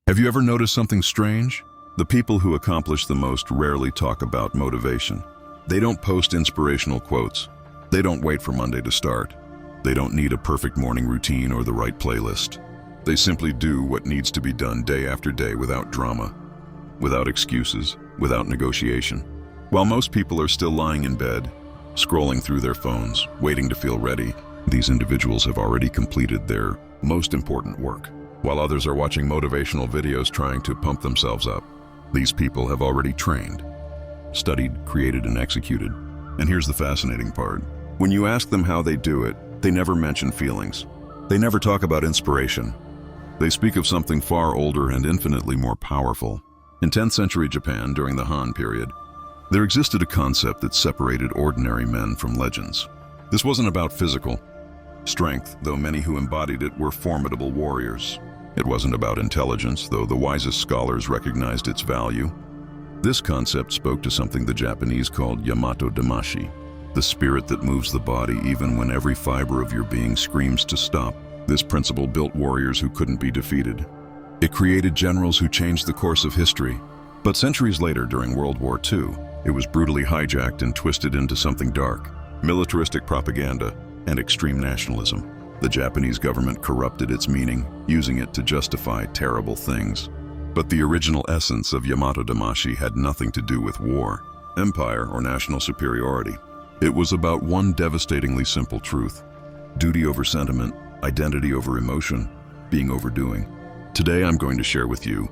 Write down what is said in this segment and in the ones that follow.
Have you ever noticed something strange? The people who accomplish the most rarely talk about motivation. They don't post inspirational quotes. They don't wait for Monday to start. They don't need a perfect morning routine or the right playlist. They simply do what needs to be done day after day without drama, without excuses, without negotiation. While most people are still lying in bed, scrolling through their phones, waiting to feel ready, these individuals have already completed their most important work. While others are watching motivational videos trying to pump themselves up, these people have already trained, studied, created, and executed. And here's the fascinating part. When you ask them how they do it, they never mention feelings. They never talk about inspiration. They speak of something far older and infinitely more powerful. In 10th century Japan, during the Han period, there existed a concept that separated ordinary men from legends. This wasn't about physical strength, though many who embodied it were formidable warriors. It wasn't about intelligence, though the wisest scholars recognized its value. This concept spoke to something the Japanese called Yamato Damashii, the spirit that moves the body even when every fiber of your being screams to stop. This principle built warriors who couldn't be defeated. It created generals who changed the course of history. But centuries later, during World War II, it was brutally hijacked and twisted into something dark: militaristic propaganda and extreme nationalism. The Japanese government corrupted its meaning, using it to justify terrible things. But the original essence of Yamato Damashii had nothing to do with war, empire, or national superiority. It was about one devastatingly simple truth: duty over sentiment, identity over emotion, being over doing. Today I'm going to share with you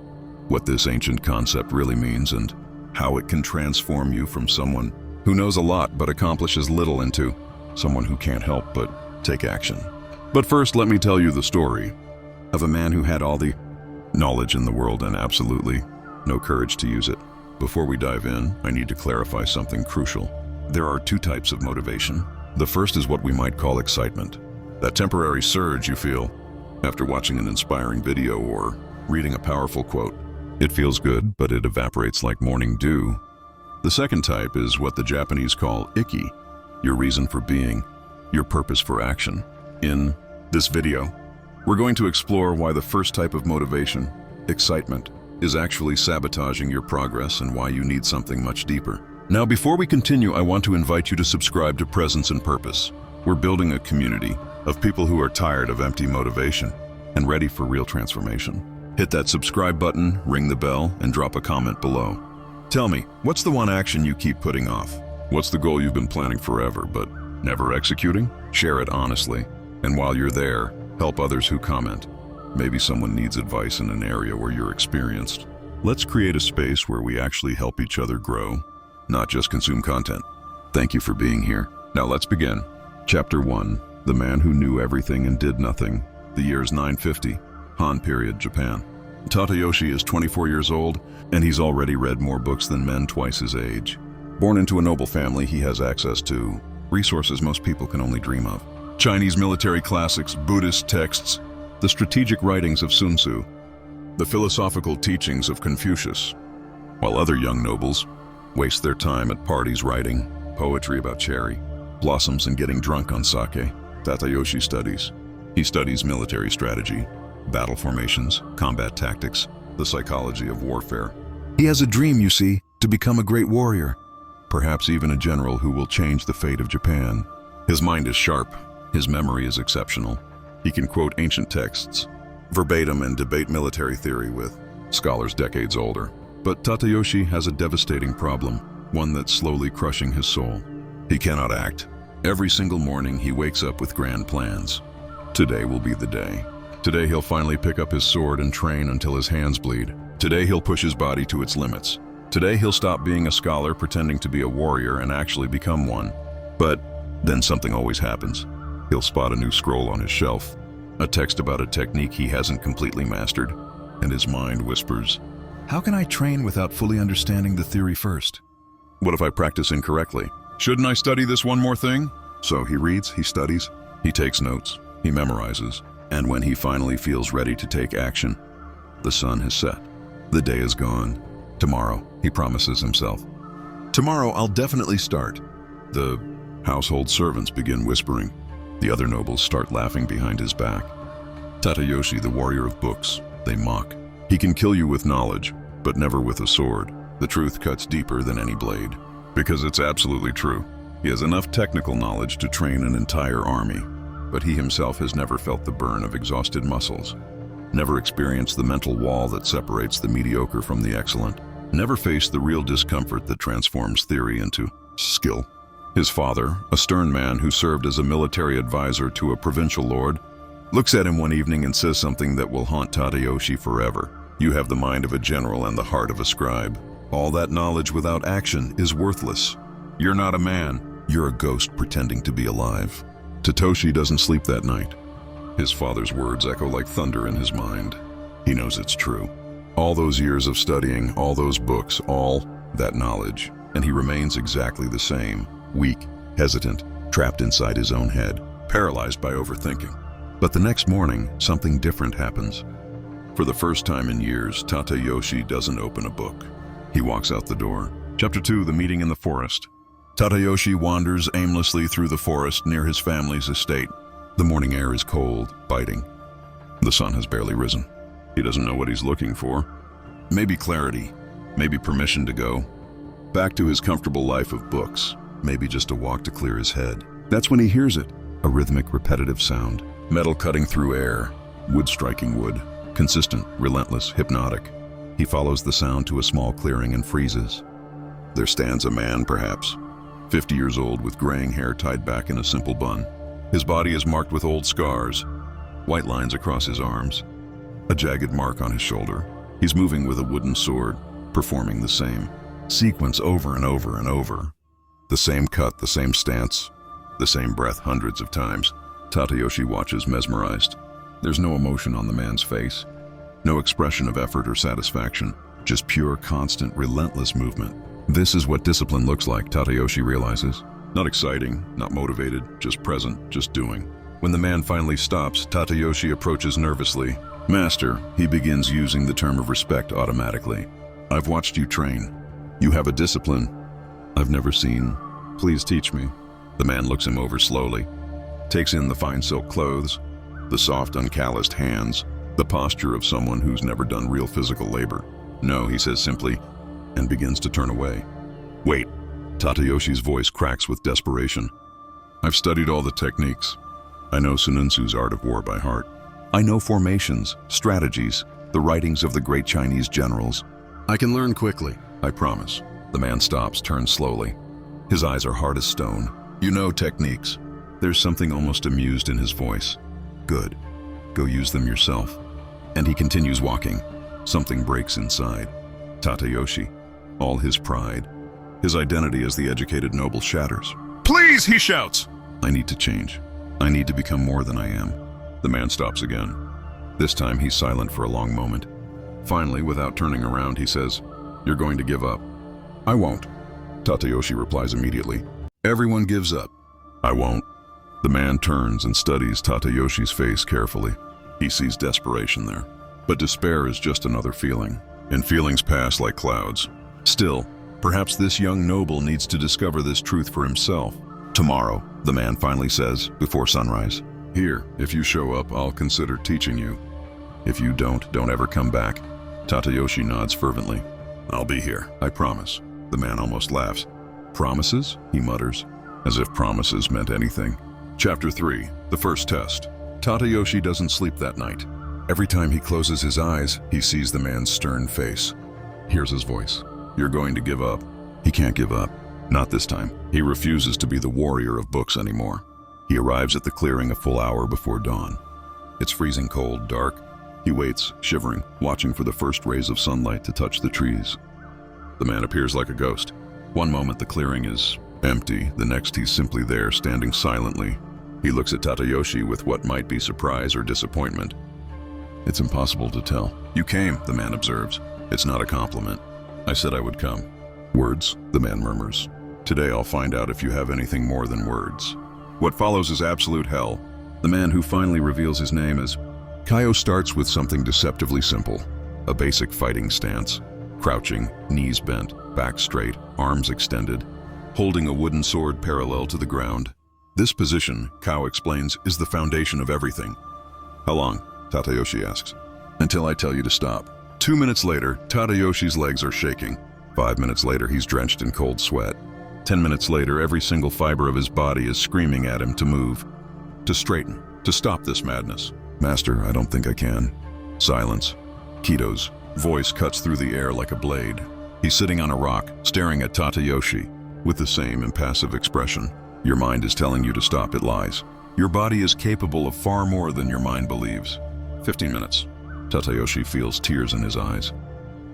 what this ancient concept really means and how it can transform you from someone who knows a lot but accomplishes little into someone who can't help but take action. But first, let me tell you the story of a man who had all the knowledge in the world and absolutely no courage to use it. Before we dive in, I need to clarify something crucial. There are two types of motivation. The first is what we might call excitement, that temporary surge you feel after watching an inspiring video or reading a powerful quote. It feels good, but it evaporates like morning dew. The second type is what the Japanese call ikki, your reason for being, your purpose for action. In this video, we're going to explore why the first type of motivation, excitement, is actually sabotaging your progress and why you need something much deeper. Now, before we continue, I want to invite you to subscribe to Presence and Purpose. We're building a community of people who are tired of empty motivation and ready for real transformation. Hit that subscribe button, ring the bell, and drop a comment below. Tell me, what's the one action you keep putting off? What's the goal you've been planning forever but never executing? Share it honestly. And while you're there, help others who comment. Maybe someone needs advice in an area where you're experienced. Let's create a space where we actually help each other grow, not just consume content. Thank you for being here. Now let's begin. Chapter 1, The Man Who Knew Everything and Did Nothing. The year is 950, Han period, Japan. Tadayoshi is 24 years old, and he's already read more books than men twice his age. Born into a noble family, he has access to resources most people can only dream of. Chinese military classics, Buddhist texts, the strategic writings of Sun Tzu, the philosophical teachings of Confucius, while other young nobles waste their time at parties writing poetry about cherry blossoms and getting drunk on sake. Tadayoshi studies. He studies military strategy, battle formations, combat tactics, the psychology of warfare. He has a dream, you see, to become a great warrior, perhaps even a general who will change the fate of Japan. His mind is sharp. His memory is exceptional. He can quote ancient texts verbatim and debate military theory with scholars decades older. But Tadayoshi has a devastating problem, one that's slowly crushing his soul. He cannot act. Every single morning he wakes up with grand plans. Today will be the day. Today he'll finally pick up his sword and train until his hands bleed. Today he'll push his body to its limits. Today he'll stop being a scholar pretending to be a warrior and actually become one. But then something always happens. He'll spot a new scroll on his shelf, a text about a technique he hasn't completely mastered, and his mind whispers, "How can I train without fully understanding the theory first? What if I practice incorrectly? Shouldn't I study this one more thing?" So he reads, he studies, he takes notes, he memorizes, and when he finally feels ready to take action, the sun has set. The day is gone. Tomorrow, he promises himself. Tomorrow I'll definitely start. The household servants begin whispering. The other nobles start laughing behind his back. Tadayoshi, the warrior of books, they mock. He can kill you with knowledge, but never with a sword. The truth cuts deeper than any blade. Because it's absolutely true. He has enough technical knowledge to train an entire army, but he himself has never felt the burn of exhausted muscles, never experienced the mental wall that separates the mediocre from the excellent, never faced the real discomfort that transforms theory into skill. His father, a stern man who served as a military advisor to a provincial lord, looks at him one evening and says something that will haunt Tadayoshi forever. You have the mind of a general and the heart of a scribe. All that knowledge without action is worthless. You're not a man, you're a ghost pretending to be alive. Tatoshi doesn't sleep that night. His father's words echo like thunder in his mind. He knows it's true. All those years of studying, all those books, all that knowledge, and he remains exactly the same, weak, hesitant, trapped inside his own head, paralyzed by overthinking. But the next morning, something different happens. For the first time in years, Tadayoshi doesn't open a book. He walks out the door. Chapter 2, The Meeting in the Forest. Tadayoshi wanders aimlessly through the forest near his family's estate. The morning air is cold, biting. The sun has barely risen. He doesn't know what he's looking for. Maybe clarity, maybe permission to go. Back to his comfortable life of books, maybe just a walk to clear his head. That's when he hears it, a rhythmic, repetitive sound. Metal cutting through air, wood striking wood. Consistent, relentless, hypnotic. He follows the sound to a small clearing and freezes. There stands a man, perhaps, 50 years old with graying hair tied back in a simple bun. His body is marked with old scars, white lines across his arms, a jagged mark on his shoulder. He's moving with a wooden sword, performing the same sequence over and over and over. The same cut, the same stance, the same breath hundreds of times. Tadayoshi watches mesmerized. There's no emotion on the man's face, no expression of effort or satisfaction, just pure, constant, relentless movement. This is what discipline looks like, Tadayoshi realizes. Not exciting, not motivated, just present, just doing. When the man finally stops, Tadayoshi approaches nervously. Master, he begins using the term of respect automatically. I've watched you train. You have a discipline I've never seen. Please teach me. The man looks him over slowly, takes in the fine silk clothes, the soft, uncalloused hands, the posture of someone who's never done real physical labor. No, he says simply, and begins to turn away. Wait. Tadayoshi's voice cracks with desperation. I've studied all the techniques. I know Sun Tzu's art of war by heart. I know formations, strategies, the writings of the great Chinese generals. I can learn quickly, I promise. The man stops, turns slowly. His eyes are hard as stone. You know techniques. There's something almost amused in his voice. Good. Go use them yourself. And he continues walking. Something breaks inside. Tadayoshi, all his pride, his identity as the educated noble shatters. Please, he shouts. I need to change. I need to become more than I am. The man stops again. This time he's silent for a long moment. Finally, without turning around, he says, You're going to give up. I won't. Tadayoshi replies immediately. Everyone gives up. I won't. The man turns and studies Tadayoshi's face carefully. He sees desperation there. But despair is just another feeling, and feelings pass like clouds. Still, perhaps this young noble needs to discover this truth for himself. Tomorrow, the man finally says, before sunrise. Here, if you show up, I'll consider teaching you. If you don't ever come back. Tadayoshi nods fervently. I'll be here, I promise. The man almost laughs. Promises? He mutters, as if promises meant anything. Chapter 3, The First Test. Tadayoshi doesn't sleep that night. Every time he closes his eyes, he sees the man's stern face. Hears his voice. You're going to give up. He can't give up. Not this time. He refuses to be the warrior of books anymore. He arrives at the clearing a full hour before dawn. It's freezing cold, dark. He waits, shivering, watching for the first rays of sunlight to touch the trees. The man appears like a ghost. One moment the clearing is empty, the next he's simply there, standing silently. He looks at Tadayoshi with what might be surprise or disappointment. It's impossible to tell. You came, the man observes. It's not a compliment. I said I would come. Words, the man murmurs. Today I'll find out if you have anything more than words. What follows is absolute hell. The man who finally reveals his name is Kaio starts with something deceptively simple. A basic fighting stance. Crouching, knees bent, back straight, arms extended, holding a wooden sword parallel to the ground. This position, Kao explains, is the foundation of everything. How long? Tadayoshi asks. Until I tell you to stop. 2 minutes later, Tadayoshi's legs are shaking. 5 minutes later, he's drenched in cold sweat. 10 minutes later, every single fiber of his body is screaming at him to move, to straighten, to stop this madness. Master, I don't think I can. Silence. Kito's voice cuts through the air like a blade. He's sitting on a rock, staring at Tadayoshi, with the same impassive expression. Your mind is telling you to stop, it lies. Your body is capable of far more than your mind believes. 15 minutes. Tadayoshi feels tears in his eyes.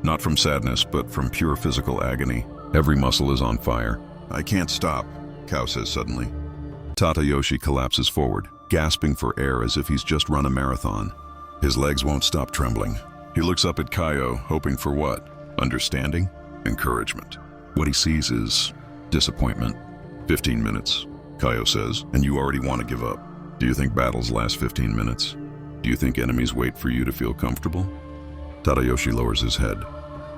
Not from sadness, but from pure physical agony. Every muscle is on fire. I can't stop, Kao says suddenly. Tadayoshi collapses forward, gasping for air as if he's just run a marathon. His legs won't stop trembling. He looks up at Kaio, hoping for what? Understanding? Encouragement. What he sees is disappointment. 15 minutes, Kaio says, and you already want to give up. Do you think battles last 15 minutes? Do you think enemies wait for you to feel comfortable? Tadayoshi lowers his head.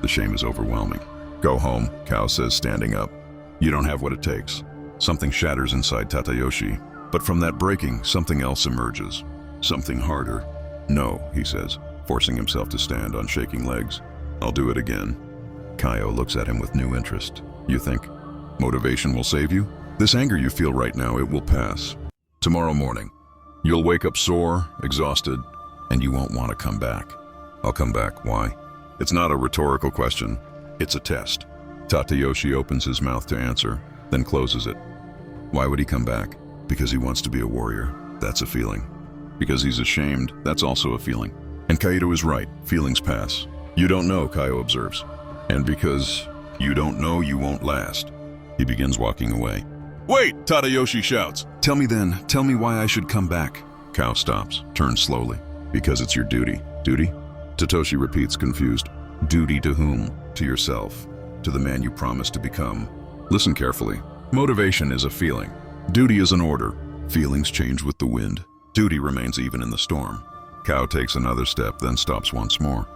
The shame is overwhelming. Go home, Kao says, standing up. You don't have what it takes. Something shatters inside Tadayoshi, but from that breaking, something else emerges. Something harder. No, he says, forcing himself to stand on shaking legs. I'll do it again. Kaio looks at him with new interest. You think motivation will save you? This anger you feel right now, it will pass. Tomorrow morning, you'll wake up sore, exhausted, and you won't want to come back. I'll come back. Why? It's not a rhetorical question. It's a test. Tadayoshi opens his mouth to answer, then closes it. Why would he come back? Because he wants to be a warrior. That's a feeling. Because he's ashamed. That's also a feeling. And Kaito is right. Feelings pass. You don't know, Kaio observes. And because you don't know, you won't last. He begins walking away. Wait! Tadayoshi shouts. Tell me then. Tell me why I should come back. Kao stops, turns slowly. Because it's your duty. Duty? Tatoshi repeats, confused. Duty to whom? To yourself. To the man you promised to become. Listen carefully. Motivation is a feeling. Duty is an order. Feelings change with the wind. Duty remains even in the storm. Kao takes another step, then stops once more.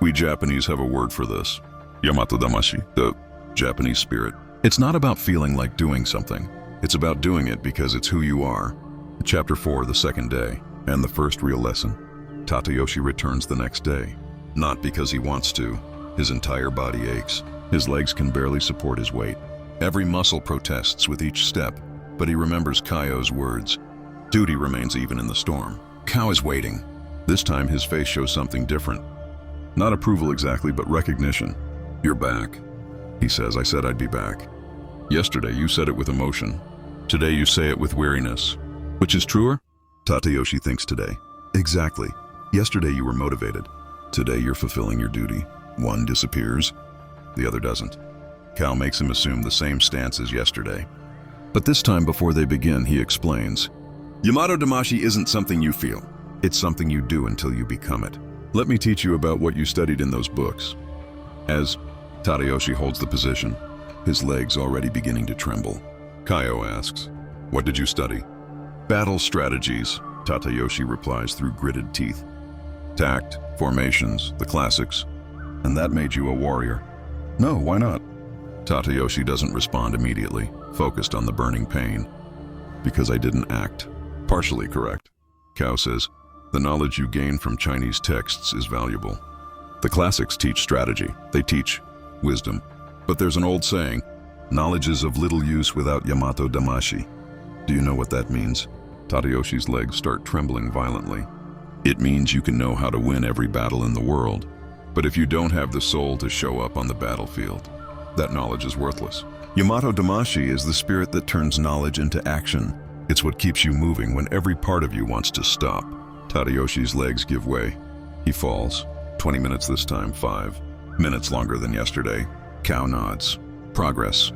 We Japanese have a word for this. Yamato Damashii, the Japanese spirit. It's not about feeling like doing something. It's about doing it because it's who you are. Chapter 4, the second day, and the first real lesson. Tadayoshi returns the next day. Not because he wants to. His entire body aches. His legs can barely support his weight. Every muscle protests with each step, but he remembers Kaio's words. Duty remains even in the storm. Kao is waiting. This time his face shows something different. Not approval exactly, but recognition. You're back. He says, I said I'd be back. Yesterday you said it with emotion. Today you say it with weariness. Which is truer? Tadayoshi thinks today. Exactly. Yesterday you were motivated. Today you're fulfilling your duty. One disappears, the other doesn't. Kao makes him assume the same stance as yesterday. But this time before they begin, he explains. Yamato Damashii isn't something you feel. It's something you do until you become it. Let me teach you about what you studied in those books. As Tadayoshi holds the position, his legs already beginning to tremble. Kaio asks, what did you study? Battle strategies, Tadayoshi replies through gritted teeth. Tact, formations, the classics. And that made you a warrior. No, why not? Tadayoshi doesn't respond immediately, focused on the burning pain. Because I didn't act. Partially correct. Kao says, the knowledge you gain from Chinese texts is valuable. The classics teach strategy. They teach wisdom. But there's an old saying, knowledge is of little use without Yamato Damashii. Do you know what that means? Tadayoshi's legs start trembling violently. It means you can know how to win every battle in the world. But if you don't have the soul to show up on the battlefield, that knowledge is worthless. Yamato Damashii is the spirit that turns knowledge into action. It's what keeps you moving when every part of you wants to stop. Tadayoshi's legs give way. He falls. 20 minutes this time, 5 minutes longer than yesterday. Kao nods. Progress.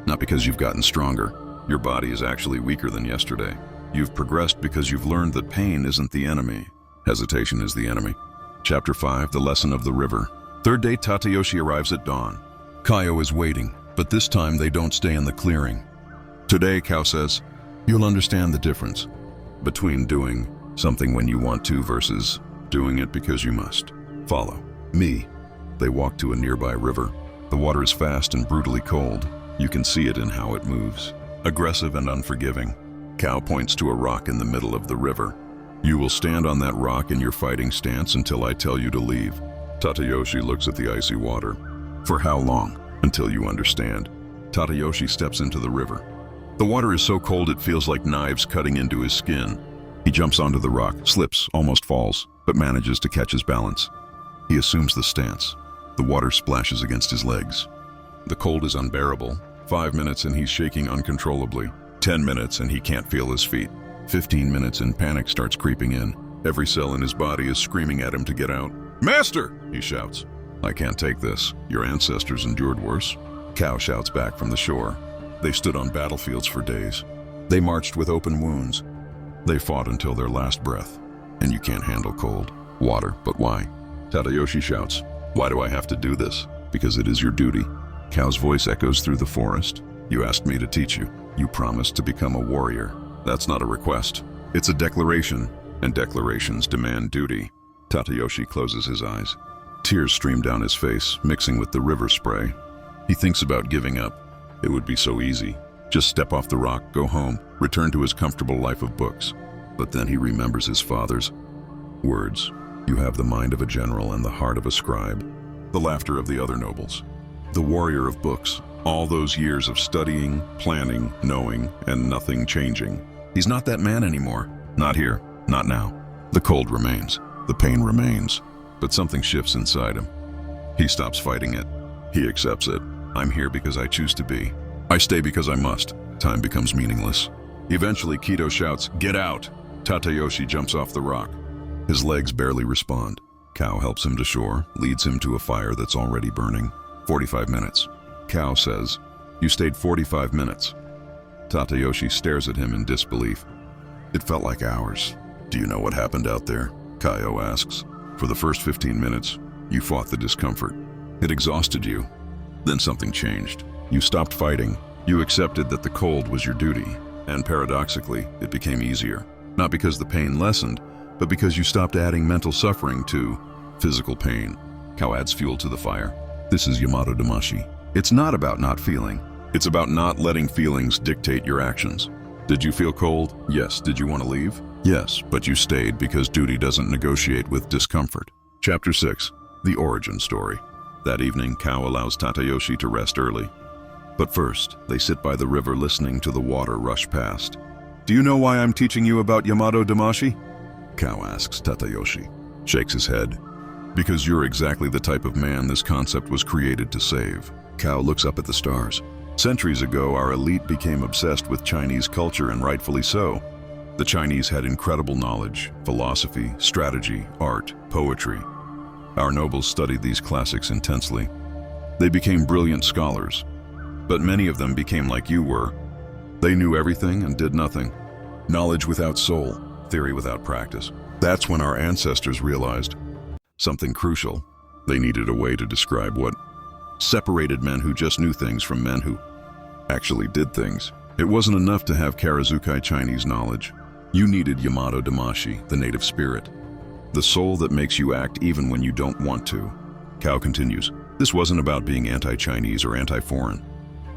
Not because you've gotten stronger. Your body is actually weaker than yesterday. You've progressed because you've learned that pain isn't the enemy. Hesitation is the enemy. Chapter 5, the lesson of the river. Third day, Tadayoshi arrives at dawn. Kaio is waiting, but this time they don't stay in the clearing. Today, Kao says, you'll understand the difference between doing something when you want to versus doing it because you must. Follow me. They walk to a nearby river. The water is fast and brutally cold. You can see it in how it moves. Aggressive and unforgiving. Kao points to a rock in the middle of the river. You will stand on that rock in your fighting stance until I tell you to leave. Tadayoshi looks at the icy water. For how long? Until you understand. Tadayoshi steps into the river. The water is so cold it feels like knives cutting into his skin. He jumps onto the rock, slips, almost falls, but manages to catch his balance. He assumes the stance. The water splashes against his legs. The cold is unbearable. 5 minutes and he's shaking uncontrollably. 10 minutes and he can't feel his feet. 15 minutes and panic starts creeping in. Every cell in his body is screaming at him to get out. "Master!" he shouts. "I can't take this. Your ancestors endured worse." Kao shouts back from the shore. They stood on battlefields for days. They marched with open wounds. They fought until their last breath. And you can't handle cold water, but why? Tadayoshi shouts, "Why do I have to do this?" "Because it is your duty." Kao's voice echoes through the forest. "You asked me to teach you. You promised to become a warrior. That's not a request. It's a declaration, and declarations demand duty." Tadayoshi closes his eyes. Tears stream down his face, mixing with the river spray. He thinks about giving up. It would be so easy. Just step off the rock, go home, return to his comfortable life of books. But then he remembers his father's words. "You have the mind of a general and the heart of a scribe." The laughter of the other nobles. The warrior of books. All those years of studying, planning, knowing, and nothing changing. He's not that man anymore. Not here. Not now. The cold remains. The pain remains. But something shifts inside him. He stops fighting it. He accepts it. "I'm here because I choose to be. I stay because I must." Time becomes meaningless. Eventually, Kido shouts, "Get out!" Tadayoshi jumps off the rock. His legs barely respond. Kao helps him to shore, leads him to a fire that's already burning. 45 minutes. Kao says, "You stayed 45 minutes." Tadayoshi stares at him in disbelief. "It felt like hours." "Do you know what happened out there?" Kao asks. "For the first 15 minutes, you fought the discomfort. It exhausted you. Then something changed. You stopped fighting. You accepted that the cold was your duty. And paradoxically, it became easier. Not because the pain lessened, but because you stopped adding mental suffering to physical pain." Kao adds fuel to the fire. "This is Yamato Damashii. It's not about not feeling. It's about not letting feelings dictate your actions. Did you feel cold? Yes. Did you want to leave? Yes, but you stayed because duty doesn't negotiate with discomfort." Chapter 6. The Origin Story. That evening, Kao allows Tadayoshi to rest early. But first, they sit by the river listening to the water rush past. "Do you know why I'm teaching you about Yamato Damashii?" Kao asks. Tadayoshi shakes his head. "Because you're exactly the type of man this concept was created to save." Kao looks up at the stars. "Centuries ago, our elite became obsessed with Chinese culture, and rightfully so. The Chinese had incredible knowledge, philosophy, strategy, art, poetry. Our nobles studied these classics intensely. They became brilliant scholars. But many of them became like you were. They knew everything and did nothing. Knowledge without soul, theory without practice. That's when our ancestors realized something crucial. They needed a way to describe what separated men who just knew things from men who actually did things. It wasn't enough to have Karazukai Chinese knowledge. You needed Yamato Damashii, the native spirit. The soul that makes you act even when you don't want to." Kao continues, "This wasn't about being anti-Chinese or anti-foreign.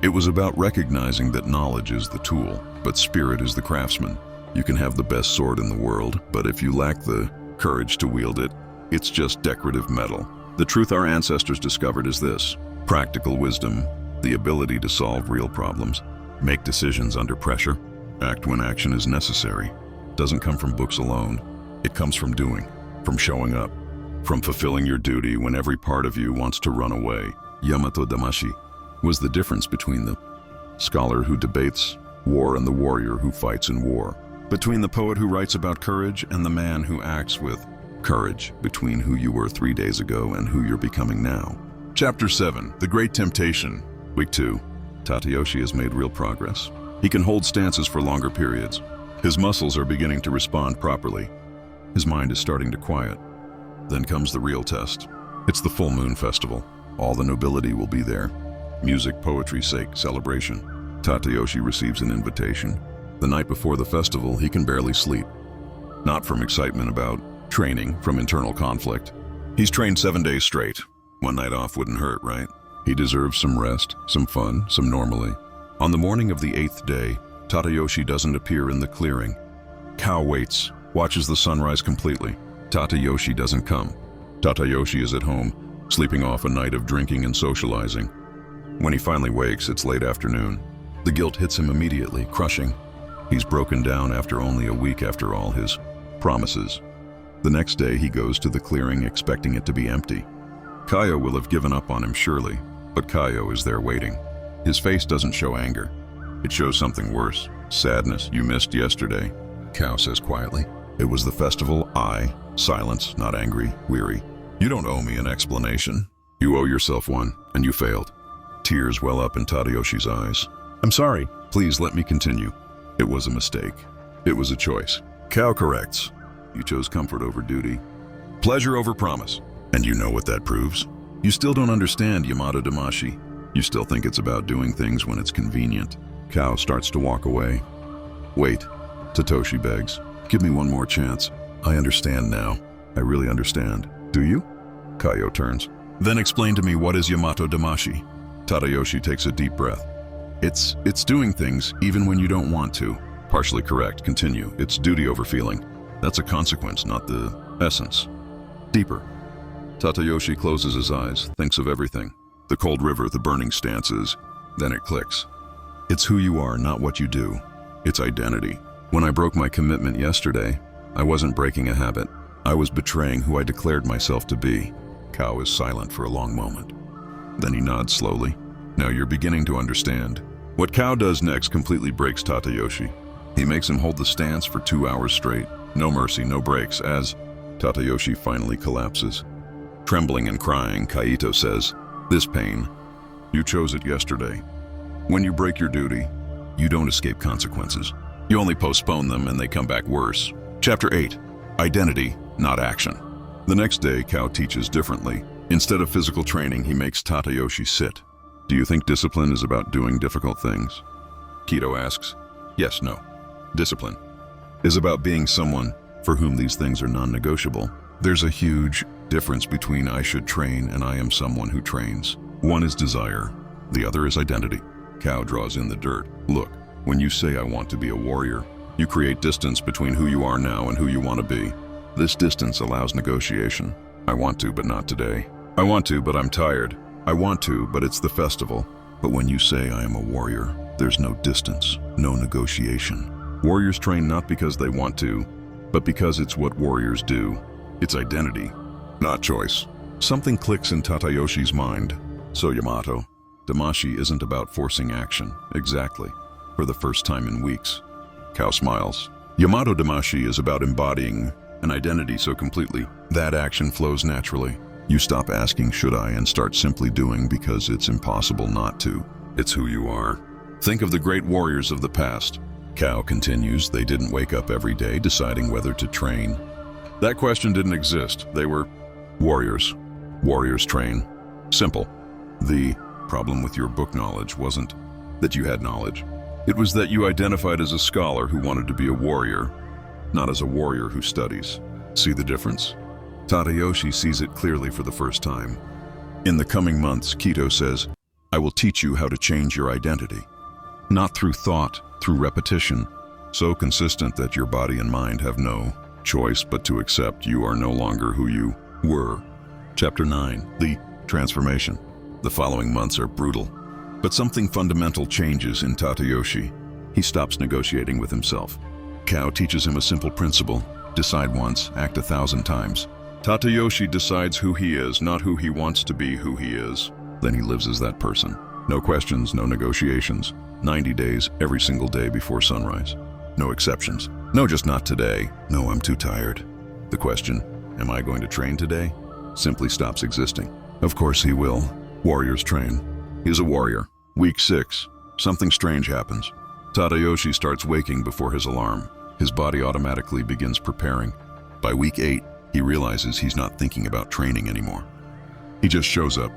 It was about recognizing that knowledge is the tool, but spirit is the craftsman. You can have the best sword in the world, but if you lack the courage to wield it, it's just decorative metal. The truth our ancestors discovered is this: practical wisdom, the ability to solve real problems, make decisions under pressure, act when action is necessary, doesn't come from books alone. It comes from doing, from showing up, from fulfilling your duty when every part of you wants to run away." Yamato Damashii was the difference between the scholar who debates war and the warrior who fights in war. Between the poet who writes about courage and the man who acts with courage. Between who you were 3 days ago and who you're becoming now. Chapter 7. The Great Temptation. Week 2. Tadayoshi has made real progress. He can hold stances for longer periods. His muscles are beginning to respond properly. His mind is starting to quiet. Then comes the real test. It's the full moon festival. All the nobility will be there. Music, poetry, sake, celebration. Tadayoshi receives an invitation. The night before the festival, he can barely sleep. Not from excitement about training, from internal conflict. He's trained 7 days straight. One night off wouldn't hurt, right? He deserves some rest, some fun, some normally. On the morning of the 8th day, Tadayoshi doesn't appear in the clearing. Kao waits, watches the sunrise completely. Tadayoshi doesn't come. Tadayoshi is at home, sleeping off a night of drinking and socializing. When he finally wakes, it's late afternoon. The guilt hits him immediately, crushing. He's broken down after only a week after all his promises. The next day, he goes to the clearing expecting it to be empty. Kaio will have given up on him surely, but Kaio is there waiting. His face doesn't show anger. It shows something worse, sadness. You missed yesterday, Kao says quietly. It was the festival. Silence, not angry, weary. You don't owe me an explanation. You owe yourself one, and you failed. Tears well up in Tadayoshi's eyes. I'm sorry. Please let me continue. It was a mistake. It was a choice. Kao corrects. You chose comfort over duty. Pleasure over promise. And you know what that proves? You still don't understand Yamato Damashii. You still think it's about doing things when it's convenient. Kao starts to walk away. Wait, Tatoshi begs. Give me one more chance. I understand now. I really understand. Do you? Kaio turns. Then explain to me, what is Yamato Damashii? Tadayoshi takes a deep breath. It's doing things even when you don't want to. Partially correct. Continue. It's duty over feeling. That's a consequence, not the essence. Deeper. Tadayoshi closes his eyes, thinks of everything. The cold river, the burning stances. Then it clicks. It's who you are, not what you do. It's identity. When I broke my commitment yesterday, I wasn't breaking a habit. I was betraying who I declared myself to be. Kao is silent for a long moment. Then he nods slowly. Now you're beginning to understand. What Kao does next completely breaks Tadayoshi. He makes him hold the stance for 2 hours straight. No mercy, no breaks, as Tadayoshi finally collapses. Trembling and crying, Kaito says, "This pain, you chose it yesterday. When you break your duty, you don't escape consequences. You only postpone them and they come back worse." Chapter 8. Identity, not action. The next day, Kao teaches differently. Instead of physical training, he makes Tadayoshi sit. Do you think discipline is about doing difficult things? Kido asks. Yes, no. Discipline is about being someone for whom these things are non-negotiable. There's a huge difference between I should train and I am someone who trains. One is desire, the other is identity. Kao draws in the dirt. Look, when you say I want to be a warrior, you create distance between who you are now and who you want to be. This distance allows negotiation. I want to, but not today. I want to, but I'm tired. I want to, but it's the festival. But when you say I am a warrior, there's no distance, no negotiation. Warriors train not because they want to, but because it's what warriors do. It's identity, not choice. Something clicks in Tadayoshi's mind. So Yamato Damashii isn't about forcing action, exactly, for the first time in weeks. Kao smiles. Yamato Damashii is about embodying an identity so completely that action flows naturally. You stop asking should I and start simply doing because it's impossible not to. It's who you are. Think of the great warriors of the past. Kao continues, they didn't wake up every day deciding whether to train. That question didn't exist. They were warriors. Warriors train. Simple. The problem with your book knowledge wasn't that you had knowledge. It was that you identified as a scholar who wanted to be a warrior, not as a warrior who studies. See the difference? Tadayoshi sees it clearly for the first time. In the coming months, Kido says, I will teach you how to change your identity. Not through thought, through repetition, so consistent that your body and mind have no choice but to accept you are no longer who you were. Chapter 9. The Transformation. The following months are brutal, but something fundamental changes in Tadayoshi. He stops negotiating with himself. Kao teaches him a simple principle: decide once, act 1,000 times. Tadayoshi decides who he is, not who he wants to be who he is. Then he lives as that person. No questions, no negotiations. 90 days, every single day before sunrise. No exceptions. No, just not today. No, I'm too tired. The question, am I going to train today, simply stops existing. Of course he will. Warriors train. He's a warrior. Week 6. Something strange happens. Tadayoshi starts waking before his alarm. His body automatically begins preparing. By week 8, he realizes he's not thinking about training anymore. He just shows up.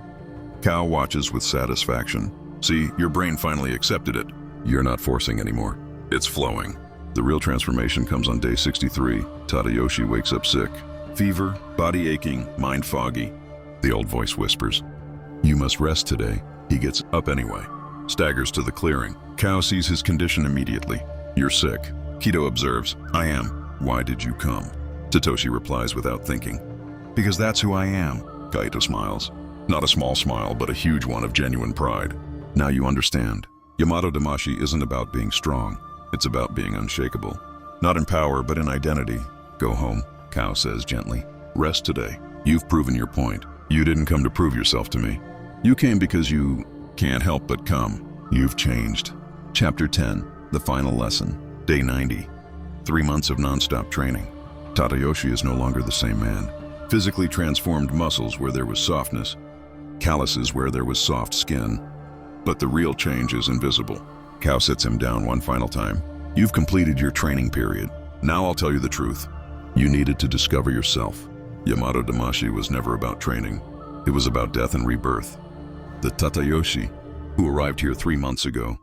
Kao watches with satisfaction. See, your brain finally accepted it. You're not forcing anymore. It's flowing. The real transformation comes on day 63. Tadayoshi wakes up sick. Fever, body aching, mind foggy. The old voice whispers, you must rest today. He gets up anyway. Staggers to the clearing. Kao sees his condition immediately. You're sick. Kido observes, I am. Why did you come? Satoshi replies without thinking. Because that's who I am. Kaito smiles. Not a small smile, but a huge one of genuine pride. Now you understand. Yamato Damashii isn't about being strong. It's about being unshakable. Not in power, but in identity. Go home, Kao says gently. Rest today. You've proven your point. You didn't come to prove yourself to me. You came because you can't help but come. You've changed. Chapter 10, the final lesson. Day 90. 3 months of non-stop training. Tadayoshi is no longer the same man. Physically transformed muscles where there was softness, calluses where there was soft skin. But the real change is invisible. Kao sits him down one final time. You've completed your training period. Now I'll tell you the truth. You needed to discover yourself. Yamato Damashii was never about training. It was about death and rebirth. The Tadayoshi, who arrived here 3 months ago,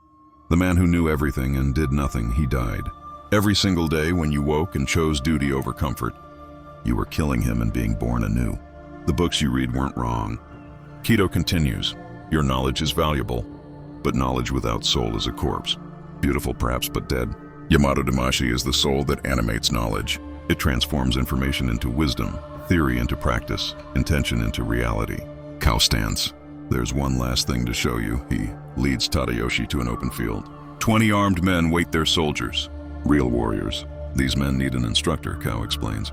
the man who knew everything and did nothing, he died. Every single day when you woke and chose duty over comfort, you were killing him and being born anew. The books you read weren't wrong. Kido continues, your knowledge is valuable, but knowledge without soul is a corpse. Beautiful perhaps, but dead. Yamato Damashii is the soul that animates knowledge. It transforms information into wisdom, theory into practice, intention into reality. Kao stands. There's one last thing to show you. He leads Tadayoshi to an open field. 20 armed men wait their soldiers. Real warriors. These men need an instructor, Kao explains.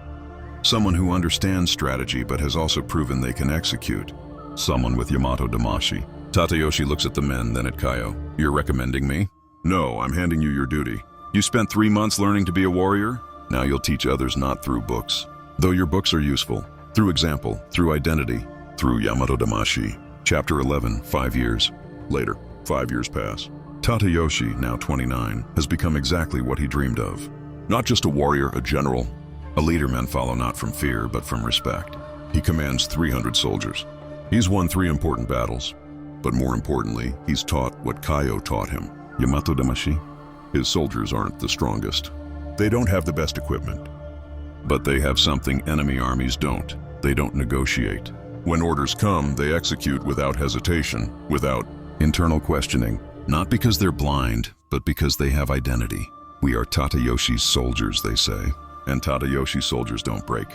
Someone who understands strategy but has also proven they can execute. Someone with Yamato Damashii. Tadayoshi looks at the men, then at Kaio. You're recommending me? No, I'm handing you your duty. You spent 3 months learning to be a warrior? Now you'll teach others not through books. Though your books are useful. Through example, through identity, through Yamato Damashii. Chapter 11, 5 years. Later, 5 years pass. Tadayoshi, now 29, has become exactly what he dreamed of. Not just a warrior, a general. A leader men follow not from fear, but from respect. He commands 300 soldiers. He's won 3 important battles. But more importantly, he's taught what Kaio taught him. Yamato Damashii? His soldiers aren't the strongest. They don't have the best equipment. But they have something enemy armies don't. They don't negotiate. When orders come, they execute without hesitation, without internal questioning. Not because they're blind, but because they have identity. We are Tadayoshi's soldiers, they say. And Tadayoshi soldiers don't break.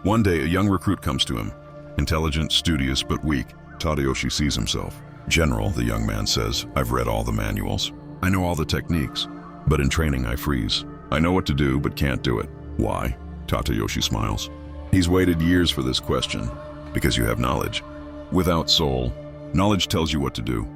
One day, a young recruit comes to him. Intelligent, studious, but weak. Tadayoshi sees himself. General, the young man says, I've read all the manuals. I know all the techniques. But in training, I freeze. I know what to do, but can't do it. Why? Tadayoshi smiles. He's waited years for this question. Because you have knowledge. Without soul, knowledge tells you what to do.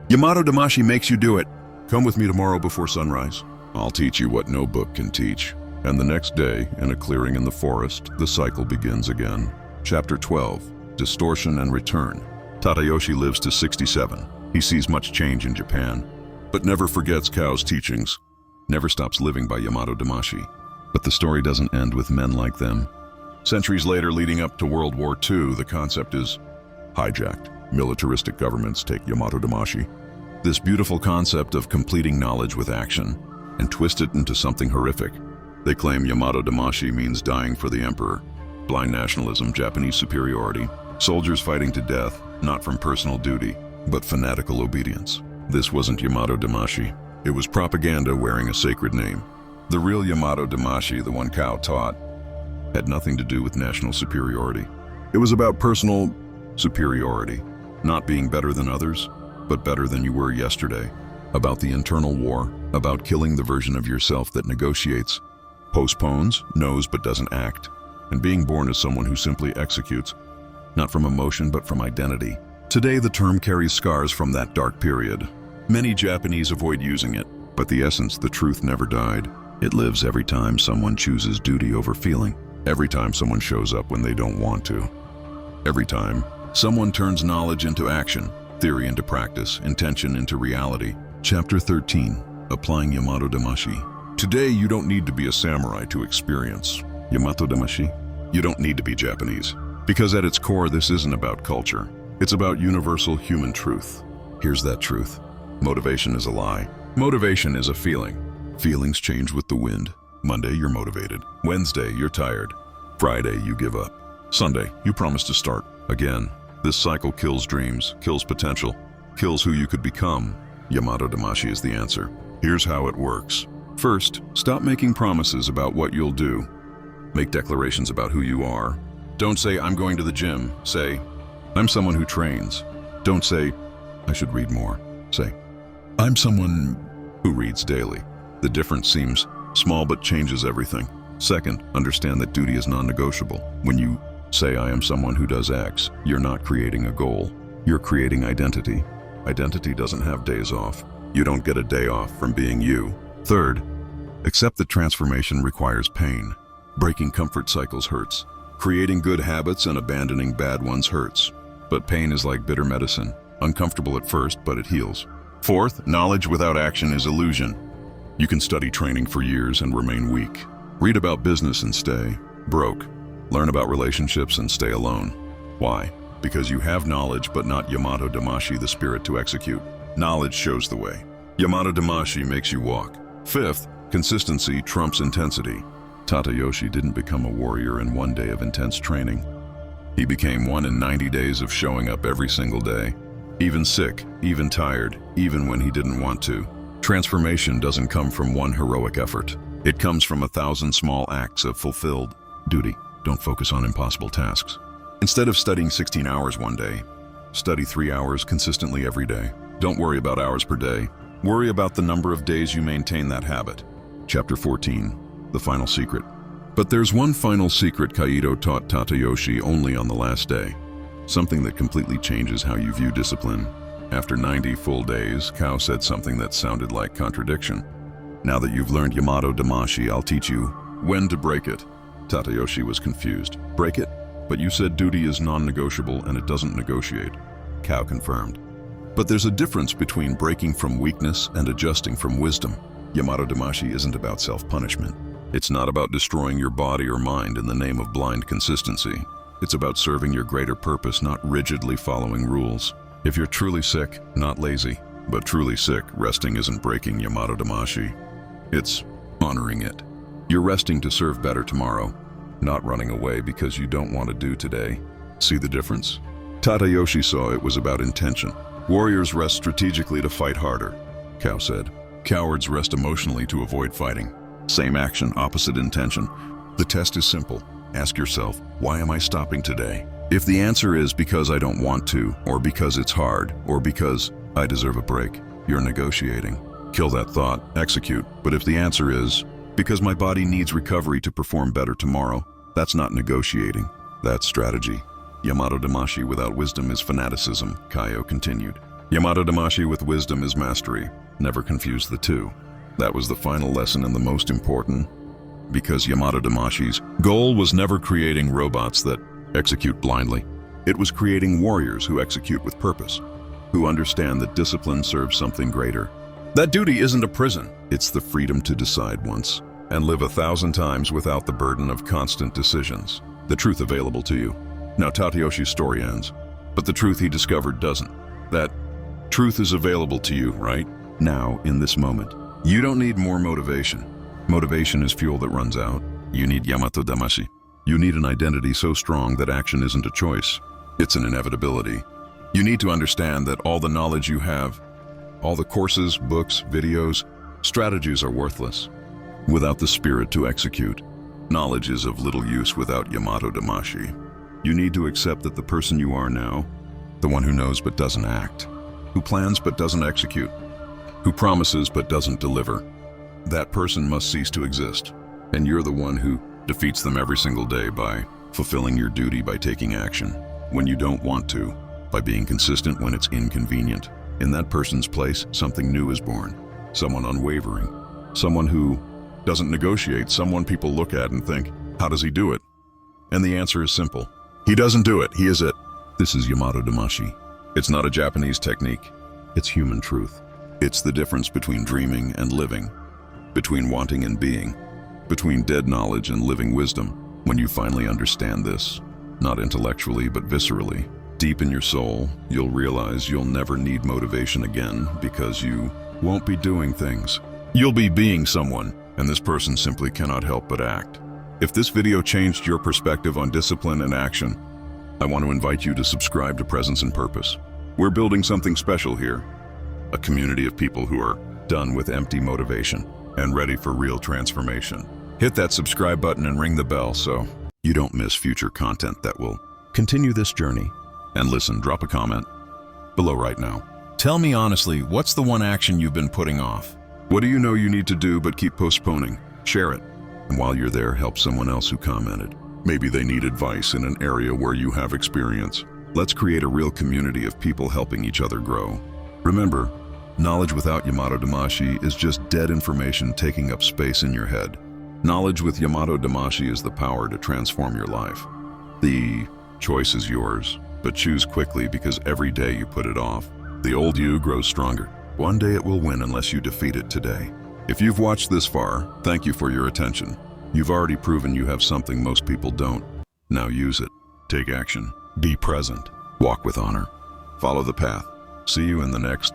Yamato Damashii makes you do it. Come with me tomorrow before sunrise. I'll teach you what no book can teach. And the next day, in a clearing in the forest, the cycle begins again. Chapter 12, Distortion and Return. Tadayoshi lives to 67. He sees much change in Japan, but never forgets Kao's teachings. Never stops living by Yamato Damashii. But the story doesn't end with men like them. Centuries later, leading up to World War II, the concept is hijacked. Militaristic governments take Yamato Damashii, this beautiful concept of completing knowledge with action, and twist it into something horrific. They claim Yamato Damashii means dying for the emperor. Blind nationalism, Japanese superiority, soldiers fighting to death, not from personal duty, but fanatical obedience. This wasn't Yamato Damashii. It was propaganda wearing a sacred name. The real Yamato Damashii, the one Kao taught, had nothing to do with national superiority. It was about personal superiority, not being better than others, but better than you were yesterday. About the internal war, about killing the version of yourself that negotiates, postpones, knows but doesn't act, and being born as someone who simply executes, not from emotion but from identity. Today the term carries scars from that dark period. Many Japanese avoid using it, but the essence, the truth never died. It lives every time someone chooses duty over feeling. Every time someone shows up when they don't want to. Every time someone turns knowledge into action, theory into practice, intention into reality. Chapter 13, Applying Yamato Damashii. Today you don't need to be a samurai to experience Yamato Damashii. You don't need to be Japanese. Because at its core, this isn't about culture. It's about universal human truth. Here's that truth. Motivation is a lie. Motivation is a feeling. Feelings change with the wind. Monday, you're motivated. Wednesday, you're tired. Friday, you give up. Sunday, you promise to start again. This cycle kills dreams, kills potential, kills who you could become. Yamato Damashii is the answer. Here's how it works. First, stop making promises about what you'll do. Make declarations about who you are. Don't say, I'm going to the gym. Say, I'm someone who trains. Don't say, I should read more. Say, I'm someone who reads daily. The difference seems small but changes everything. Second, understand that duty is non-negotiable. When you say, I am someone who does X, you're not creating a goal. You're creating identity. Identity doesn't have days off. You don't get a day off from being you. Third, accept that transformation requires pain. Breaking comfort cycles hurts. Creating good habits and abandoning bad ones hurts. But pain is like bitter medicine. Uncomfortable at first, but it heals. Fourth, knowledge without action is illusion. You can study training for years and remain weak. Read about business and stay broke. Learn about relationships and stay alone. Why? Because you have knowledge but not Yamato Damashii, the spirit to execute. Knowledge shows the way. Yamato Damashii makes you walk. Fifth, consistency trumps intensity. Tadayoshi didn't become a warrior in one day of intense training. He became one in 90 days of showing up every single day. Even sick, even tired, even when he didn't want to. Transformation doesn't come from one heroic effort. It comes from 1,000 small acts of fulfilled duty. Don't focus on impossible tasks. Instead of studying 16 hours one day, study 3 hours consistently every day. Don't worry about hours per day. Worry about the number of days you maintain that habit. Chapter 14, the final secret. But there's one final secret Kaido taught Tadayoshi only on the last day. Something that completely changes how you view discipline. After 90 full days, Kao said something that sounded like contradiction. Now that you've learned Yamato Damashii, I'll teach you when to break it. Tadayoshi was confused. Break it? But you said duty is non-negotiable and it doesn't negotiate. Kao confirmed. But there's a difference between breaking from weakness and adjusting from wisdom. Yamato Damashii isn't about self-punishment. It's not about destroying your body or mind in the name of blind consistency. It's about serving your greater purpose, not rigidly following rules. If you're truly sick, not lazy, but truly sick, resting isn't breaking Yamato Damashii. It's honoring it. You're resting to serve better tomorrow, not running away because you don't want to do today. See the difference? Tadayoshi saw it was about intention. Warriors rest strategically to fight harder, Kao said. Cowards rest emotionally to avoid fighting. Same action, opposite intention. The test is simple. Ask yourself, why am I stopping today? If the answer is because I don't want to, or because it's hard, or because I deserve a break, you're negotiating. Kill that thought, execute. But if the answer is because my body needs recovery to perform better tomorrow, that's not negotiating. That's strategy. Yamato Damashii without wisdom is fanaticism, Kaio continued. Yamato Damashii with wisdom is mastery. Never confuse the two. That was the final lesson and the most important, because Yamato Damashii's goal was never creating robots that execute blindly. It was creating warriors who execute with purpose, who understand that discipline serves something greater. That duty isn't a prison. It's the freedom to decide once and live 1,000 times without the burden of constant decisions. The truth available to you. Now Tadayoshi's story ends, but the truth he discovered doesn't. That truth is available to you right now in this moment. You don't need more motivation. Motivation is fuel that runs out. You need Yamato Damashii. You need an identity so strong that action isn't a choice. It's an inevitability. You need to understand that all the knowledge you have, all the courses, books, videos, strategies are worthless without the spirit to execute. Knowledge is of little use without Yamato Damashii. You need to accept that the person you are now, the one who knows but doesn't act, who plans but doesn't execute, who promises but doesn't deliver, that person must cease to exist. And you're the one who defeats them every single day by fulfilling your duty, by taking action when you don't want to, by being consistent when it's inconvenient. In that person's place, something new is born. Someone unwavering. Someone who doesn't negotiate. Someone people look at and think, how does he do it? And the answer is simple. He doesn't do it. He is it. This is Yamato Damashii. It's not a Japanese technique. It's human truth. It's the difference between dreaming and living, between wanting and being, between dead knowledge and living wisdom. When you finally understand this, not intellectually but viscerally, deep in your soul, you'll realize you'll never need motivation again because you won't be doing things. You'll be being someone, and this person simply cannot help but act. If this video changed your perspective on discipline and action, I want to invite you to subscribe to Presence and Purpose. We're building something special here, a community of people who are done with empty motivation and ready for real transformation. Hit that subscribe button and ring the bell so you don't miss future content that will continue this journey. And listen, drop a comment below right now. Tell me honestly, what's the one action you've been putting off? What do you know you need to do but keep postponing? Share it. And while you're there, help someone else who commented. Maybe they need advice in an area where you have experience. Let's create a real community of people helping each other grow. Remember, knowledge without Yamato Damashii is just dead information taking up space in your head. Knowledge with Yamato Damashii is the power to transform your life. The choice is yours, but choose quickly because every day you put it off, the old you grows stronger. One day it will win unless you defeat it today. If you've watched this far, thank you for your attention. You've already proven you have something most people don't. Now use it. Take action. Be present. Walk with honor. Follow the path. See you in the next